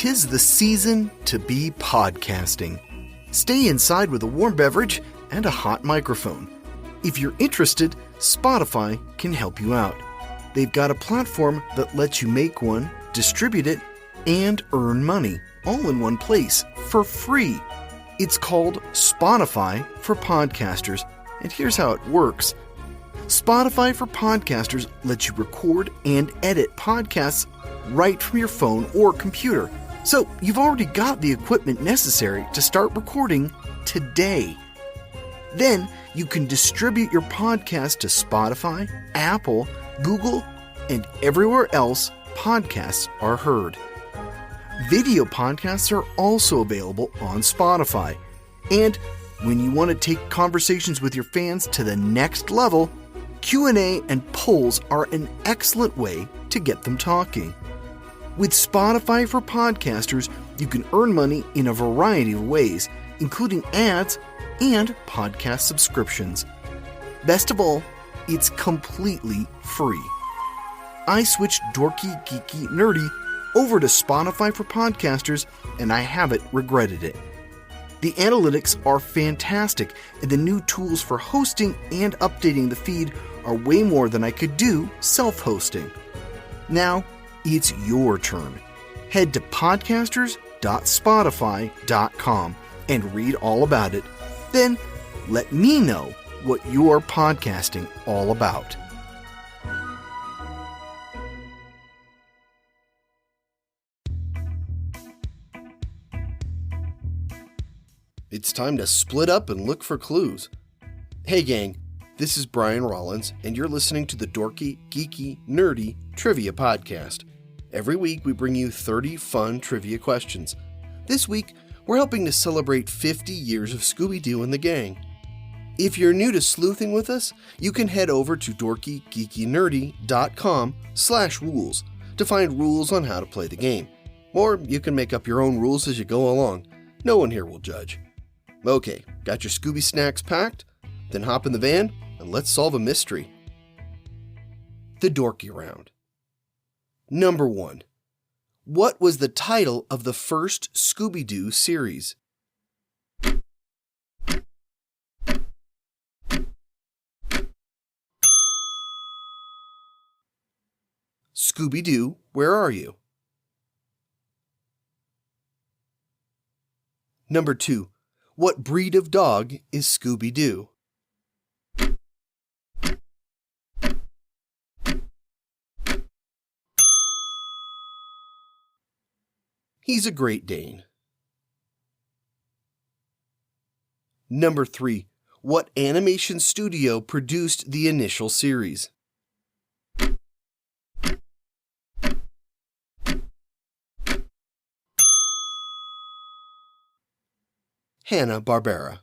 'tis the season to be podcasting. Stay inside with a warm beverage and a hot microphone. If you're interested, Spotify can help you out. They've got a platform that lets you make one, distribute it, and earn money all in one place for free. It's called Spotify for Podcasters, and here's how it works. Spotify for Podcasters lets you record and edit podcasts right from your phone or computer. So you've already got the equipment necessary to start recording today. Then you can distribute your podcast to Spotify, Apple, Google, and everywhere else podcasts are heard. Video podcasts are also available on Spotify. And when you want to take conversations with your fans to the next level, Q&A and polls are an excellent way to get them talking. With Spotify for Podcasters, you can earn money in a variety of ways, including ads and podcast subscriptions. Best of all, it's completely free. I switched Dorky, Geeky, Nerdy over to Spotify for Podcasters, and I haven't regretted it. The analytics are fantastic, and the new tools for hosting and updating the feed are way more than I could do self-hosting. Now, it's your turn. Head to podcasters.spotify.com and read all about it. Then, let me know what you're podcasting all about. It's time to split up and look for clues. Hey gang, this is Brian Rollins, and you're listening to the Dorky, Geeky, Nerdy Trivia Podcast. Every week we bring you 30 fun trivia questions. This week, we're helping to celebrate 50 years of Scooby-Doo and the gang. If you're new to sleuthing with us, you can head over to dorkygeekynerdy.com/rules to find rules on how to play the game. Or you can make up your own rules as you go along. No one here will judge. Okay, got your Scooby snacks packed? Then hop in the van and let's solve a mystery. The Dorky Round. Number 1. What was the title of the first Scooby-Doo series? Scooby-Doo, where are you? Number 2. What breed of dog is Scooby-Doo? He's a Great Dane. Number 3. What animation studio produced the initial series? Hanna-Barbera.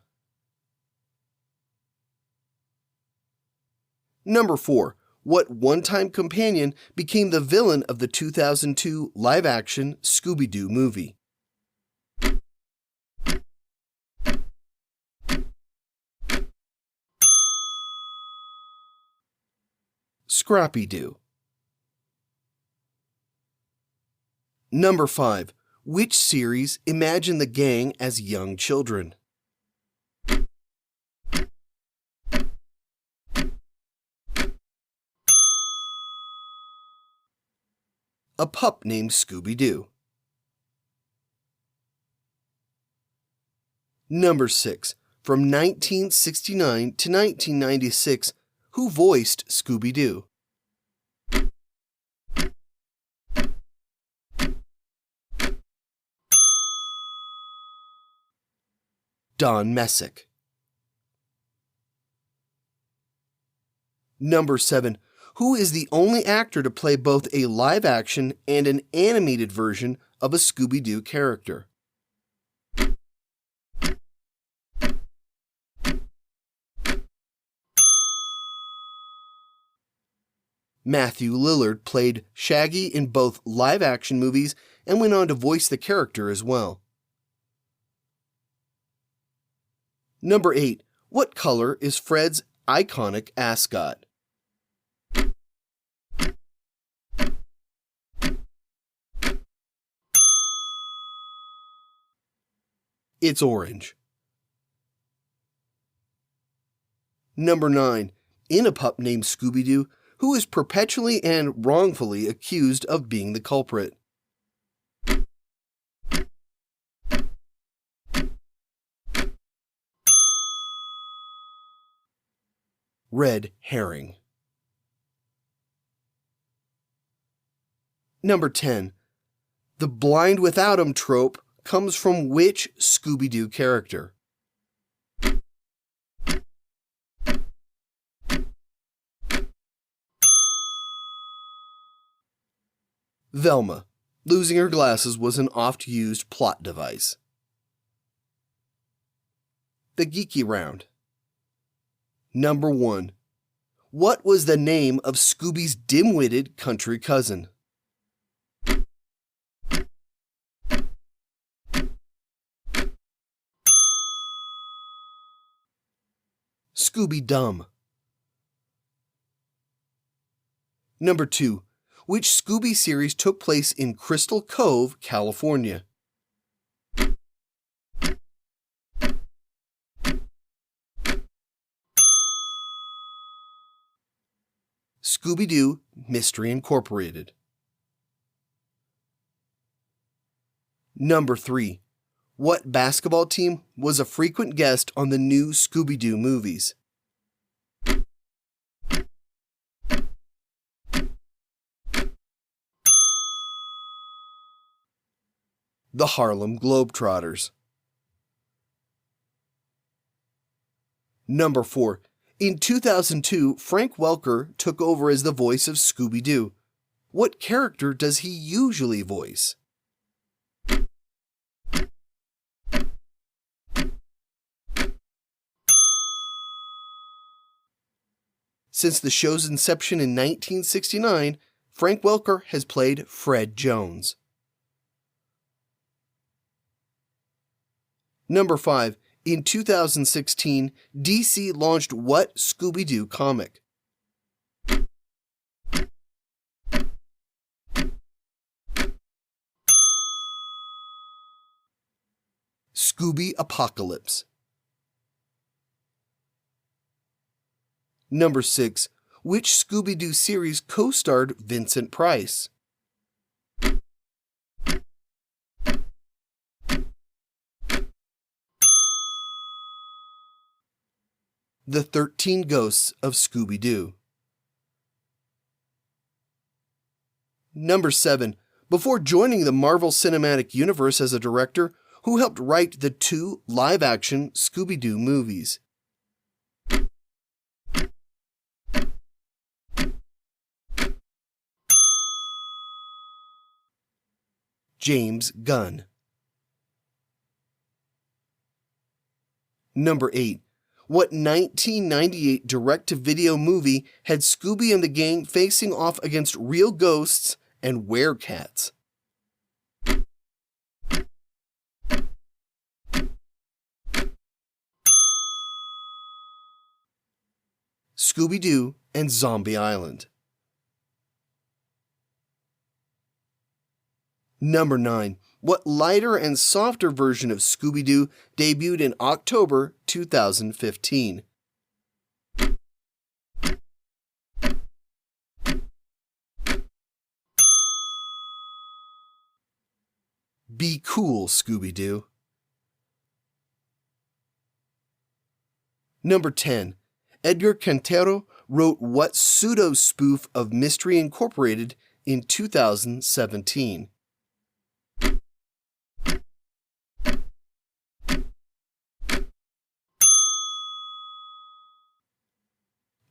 Number 4. What one-time companion became the villain of the 2002 live-action Scooby-Doo movie? Scrappy-Doo. Number 5. Which series imagined the gang as young children? A Pup Named Scooby-Doo. Number 6. From 1969 to 1996, who voiced Scooby-Doo? Don Messick. Number 7. Who is the only actor to play both a live-action and an animated version of a Scooby-Doo character? Matthew Lillard played Shaggy in both live-action movies and went on to voice the character as well. Number 8. What color is Fred's iconic ascot? It's orange. Number 9. In a pup named Scooby-Doo, who is perpetually and wrongfully accused of being the culprit. Red herring. Number 10. The blind without 'em trope comes from which Scooby-Doo character? Velma. Losing her glasses was an oft-used plot device. The Geeky round. Number 1. What was the name of Scooby's dim-witted country cousin? Scooby-Dumb. Number 2. Which Scooby series took place in Crystal Cove, California? Scooby-Doo Mystery Incorporated. Number 3. What basketball team was a frequent guest on the new Scooby-Doo movies? The Harlem Globetrotters. Number 4. In 2002, Frank Welker took over as the voice of Scooby-Doo. What character does he usually voice? Since the show's inception in 1969, Frank Welker has played Fred Jones. Number 5. In 2016, DC launched what Scooby-Doo comic? Scooby Apocalypse. Number 6. Which Scooby-Doo series co-starred Vincent Price? The 13 Ghosts of Scooby-Doo. Number 7. Before joining the Marvel Cinematic Universe as a director, who helped write the 2 live-action Scooby-Doo movies? James Gunn. Number 8. What 1998 direct-to-video movie had Scooby and the gang facing off against real ghosts and werecats? Scooby-Doo and Zombie Island. Number 9. What lighter and softer version of Scooby-Doo debuted in October 2015? Be Cool, Scooby-Doo. Number 10. Edgar Cantero wrote what pseudo-spoof of Mystery Incorporated in 2017?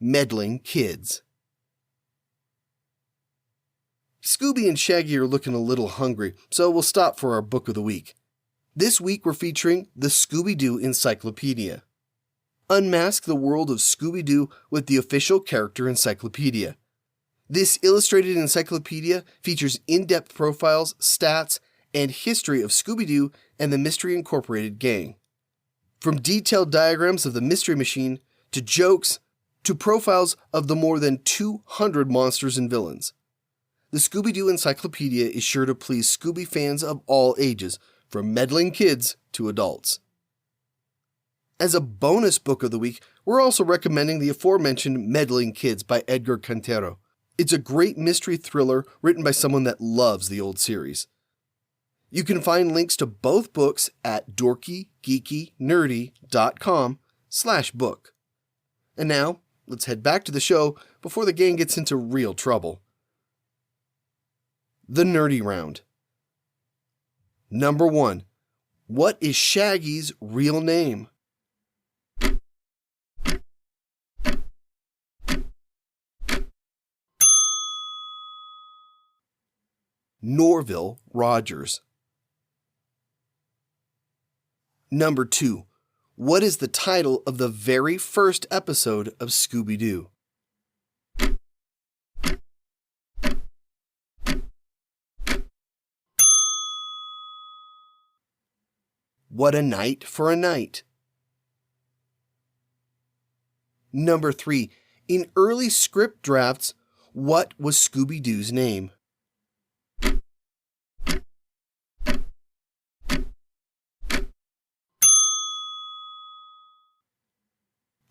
Meddling Kids. Scooby and Shaggy are looking a little hungry, so we'll stop for our book of the week. This week we're featuring the Scooby-Doo Encyclopedia. Unmask the world of Scooby-Doo with the official character encyclopedia. This illustrated encyclopedia features in-depth profiles, stats, and history of Scooby-Doo and the Mystery Incorporated gang. From detailed diagrams of the Mystery Machine, to jokes, to profiles of the more than 200 monsters and villains. The Scooby-Doo Encyclopedia is sure to please Scooby fans of all ages, from meddling kids to adults. As a bonus book of the week, we're also recommending the aforementioned Meddling Kids by Edgar Cantero. It's a great mystery thriller written by someone that loves the old series. You can find links to both books at dorkygeekynerdy.com/book. And now, let's head back to the show before the gang gets into real trouble. The Nerdy Round. Number 1. What is Shaggy's real name? Norville Rogers. Number 2. What is the title of the very first episode of Scooby-Doo? What a Night for a Night. Number 3. In early script drafts, what was Scooby-Doo's name?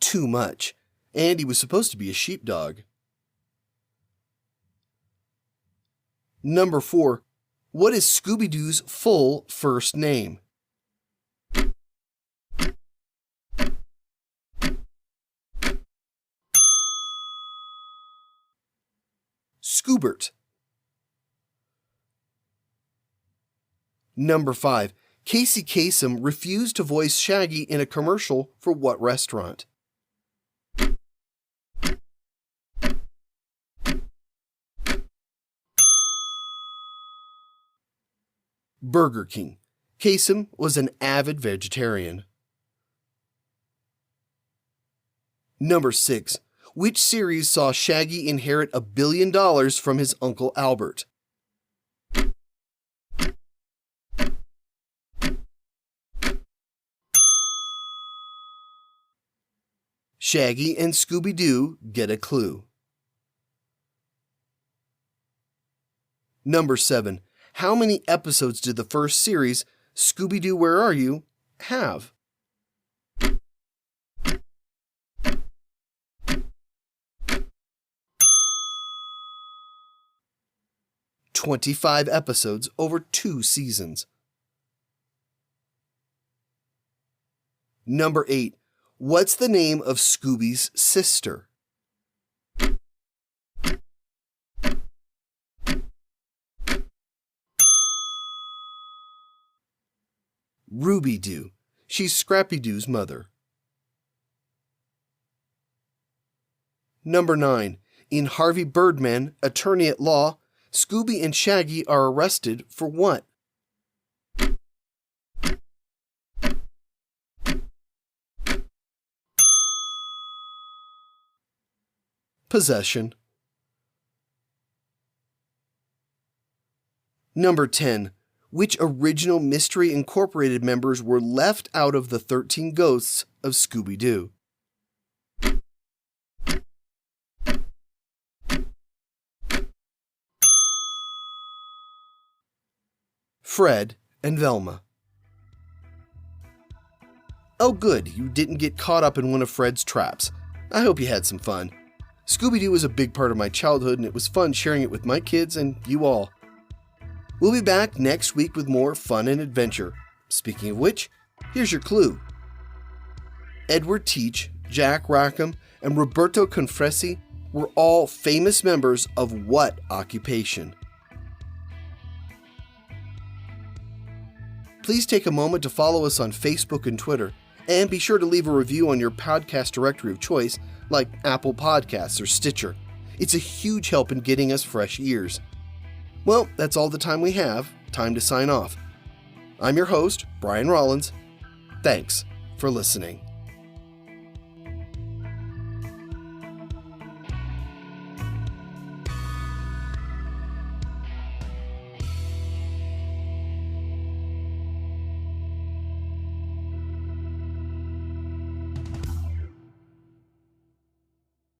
Too Much, and he was supposed to be a sheepdog. Number 4. What is Scooby-Doo's full first name? Scoobert. Number 5. Casey Kasem refused to voice Shaggy in a commercial for what restaurant? Burger King. Kasem was an avid vegetarian. Number 6. Which series saw Shaggy inherit $1 billion from his Uncle Albert? Shaggy and Scooby-Doo Get a Clue. Number 7. How many episodes did the first series, Scooby-Doo Where Are You, have? "25 episodes over 2 seasons. Number 8. What's the name of Scooby's sister? Ruby-Doo. She's Scrappy-Doo's mother. Number 9. In Harvey Birdman, Attorney at Law, Scooby and Shaggy are arrested for what? Possession. Number 10. Which original Mystery Incorporated members were left out of the 13 Ghosts of Scooby-Doo? Fred and Velma. Oh good, you didn't get caught up in one of Fred's traps. I hope you had some fun. Scooby-Doo was a big part of my childhood, and it was fun sharing it with my kids and you all. We'll be back next week with more fun and adventure. Speaking of which, here's your clue. Edward Teach, Jack Rackham, and Roberto Confresi were all famous members of what occupation? Please take a moment to follow us on Facebook and Twitter, and be sure to leave a review on your podcast directory of choice like Apple Podcasts or Stitcher. It's a huge help in getting us fresh ears. Well, that's all the time we have. Time to sign off. I'm your host, Brian Rollins. Thanks for listening.